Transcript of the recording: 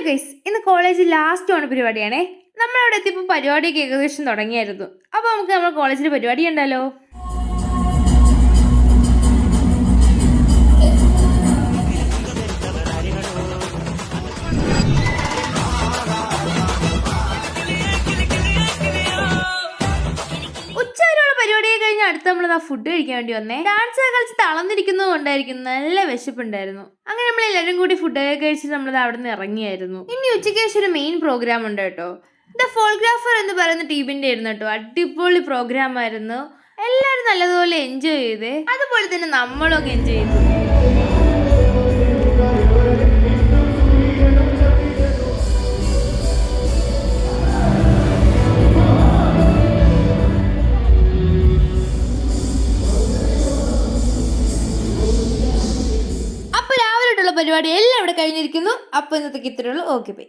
Guys, ഇന്ന് കോളേജിൽ last ഓണ പരിപാടിയാണേ. നമ്മളവിടെ എത്തിയപ്പോൾ പരിപാടിയൊക്കെ ഏകദേശം തുടങ്ങിയായിരുന്നു. അപ്പോൾ നമുക്ക് നമ്മുടെ കോളേജിൽ പരിപാടി ഉണ്ടല്ലോ. പരിപാടിയെ കഴിഞ്ഞ് അടുത്ത് നമ്മൾ ഫുഡ് കഴിക്കാൻ വേണ്ടി വന്നേ. ഡാൻസ് കളിച്ച് തളർന്നിരിക്കുന്നത് കൊണ്ടായിരിക്കും, നല്ല വിശപ്പുണ്ടായിരുന്നു. അങ്ങനെ നമ്മൾ എല്ലാവരും കൂടി ഫുഡ് കഴിച്ചിട്ട് നമ്മളത് അവിടെ നിന്ന് ഇറങ്ങിയായിരുന്നു. ഇനി ഉച്ചയ്ക്ക് ശേഷം ഒരു മെയിൻ പ്രോഗ്രാം ഉണ്ട് കേട്ടോ. ദ ഫോട്ടോഗ്രാഫർ എന്ന് പറയുന്ന ടീമിന്റെ ആയിരുന്നു കേട്ടോ. അടിപൊളി പ്രോഗ്രാം ആയിരുന്നു. എല്ലാവരും നല്ലതുപോലെ എൻജോയ് ചെയ്തേ, അതുപോലെ തന്നെ നമ്മളൊക്കെ എൻജോയ് ചെയ്തു. പരിപാടി എല്ലാം ഇവിടെ കഴിഞ്ഞിരിക്കുന്നു. അപ്പോൾ ഇന്നത്തേക്ക് ഇത്രയുള്ളൂ. Okay by.